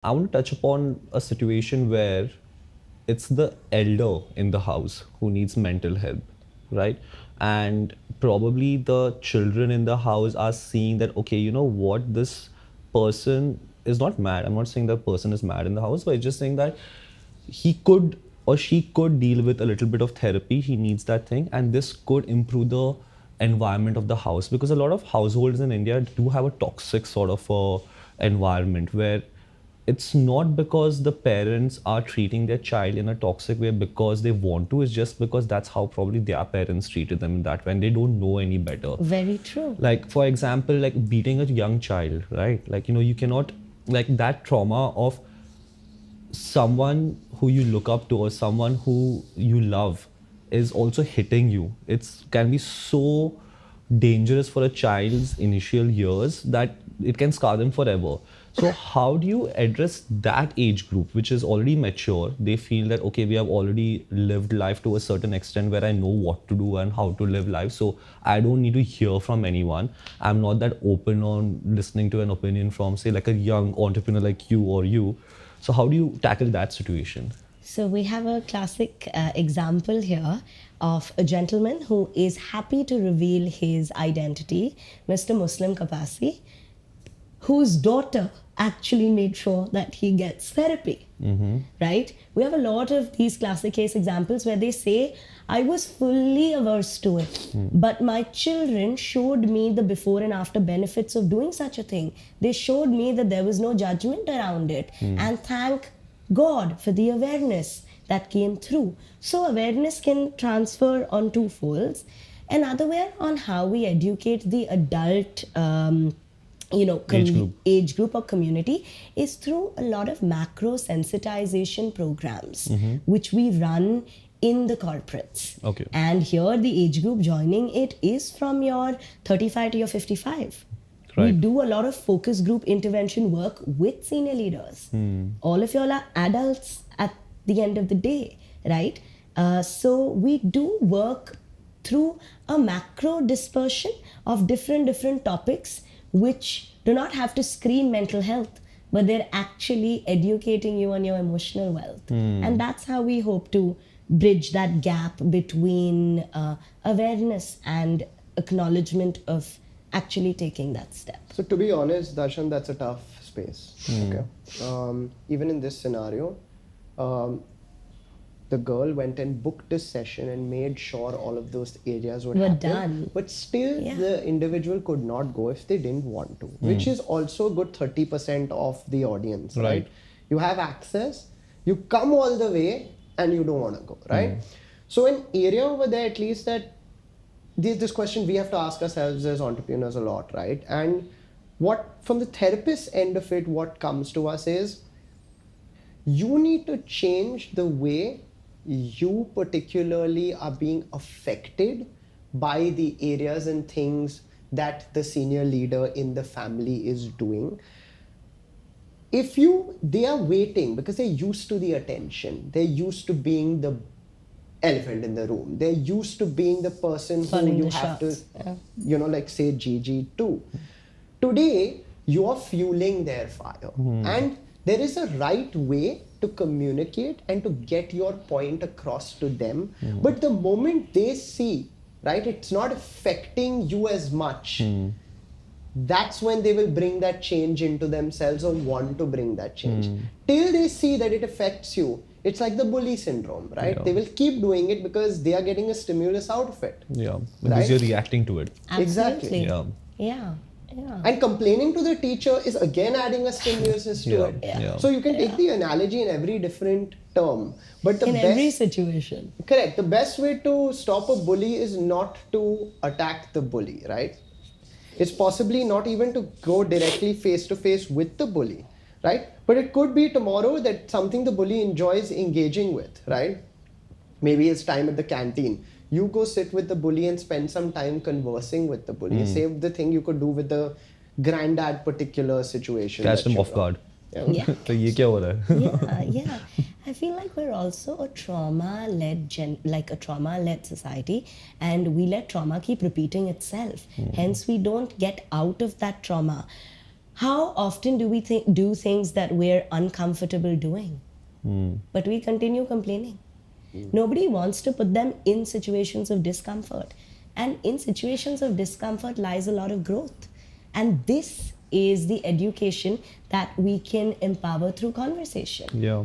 I want to touch upon a situation where it's the elder in the house who needs mental help, right? And probably the children in the house are seeing that, okay, you know what, this person is not mad. I'm not saying that person is mad in the house, but just saying that he could or she could deal with a little bit of therapy. He needs that thing, and this could improve the environment of the house, because a lot of households in India do have a toxic sort of environment where it's not because the parents are treating their child in a toxic way because they want to, it's just because that's how probably their parents treated them in that way and they don't know any better. Very true. Like, for example, like beating a young child, right? Like, you know, you cannot, like, that trauma of someone who you look up to or someone who you love is also hitting you. It's can be so dangerous for a child's initial years that it can scar them forever. So how do you address that age group which is already mature? They feel that, okay, we have already lived life to a certain extent where I know what to do and how to live life, so I don't need to hear from anyone. I'm not that open on listening to an opinion from, say, like a young entrepreneur like you or you. So how do you tackle that situation? So we have a classic example here of a gentleman who is happy to reveal his identity, Mr. Muslim Kapasi, whose daughter actually made sure that he gets therapy, right? We have a lot of these classic case examples where they say, I was fully averse to it, but my children showed me the before and after benefits of doing such a thing. They showed me that there was no judgment around it. And thank God for the awareness that came through. So awareness can transfer on two folds. Another way on how we educate the adult age group or community is through a lot of macro sensitization programs, which we run in the corporates. Okay. And here the age group joining it is from your 35 to your 55. Right. We do a lot of focus group intervention work with senior leaders. All of y'all are adults at the end of the day, right? So we do work through a macro dispersion of different topics which do not have to scream mental health, but they're actually educating you on your emotional wealth. And that's how we hope to bridge that gap between awareness and acknowledgement of actually taking that step. So to be honest, Darshan, that's a tough space. Okay. Even in this scenario, the girl went and booked a session and made sure all of those areas were done. But still, the individual could not go if they didn't want to, which is also a good 30% of the audience, right? You have access, you come all the way, and you don't want to go, right? So an area over there, at least, that this question we have to ask ourselves as entrepreneurs a lot, right? And what, from the therapist end of it, what comes to us is, you need to change the way you particularly are being affected by the areas and things that the senior leader in the family is doing. If they are waiting because they're used to the attention, they're used to being the elephant in the room, they're used to being the person who you have to, like say Gigi too. Today, you are fueling their fire. And there is a right way to communicate and to get your point across to them. But the moment they see, right, it's not affecting you as much, that's when they will bring that change into themselves or want to bring that change. Till they see that it affects you, it's like the bully syndrome, right? Yeah. They will keep doing it because they are getting a stimulus out of it. Yeah, because you're reacting to it. Absolutely. Exactly. Yeah. And complaining to the teacher is again adding a stimulus to it. Yeah. So you can take the analogy in every different term. But every situation. Correct. The best way to stop a bully is not to attack the bully, right? It's possibly not even to go directly face to face with the bully, right? But it could be tomorrow that something the bully enjoys engaging with, right? Maybe it's time at the canteen. You go sit with the bully and spend some time conversing with the bully. Save the thing you could do with the granddad particular situation. Catch them off guard. Yeah. So ye kya ho raha hai? Yeah. I feel like we're also a trauma-led society, and we let trauma keep repeating itself. Hence, we don't get out of that trauma. How often do we do things that we're uncomfortable doing? But we continue complaining. Nobody wants to put them in situations of discomfort. And in situations of discomfort lies a lot of growth. And this is the education that we can empower through conversation. Yeah.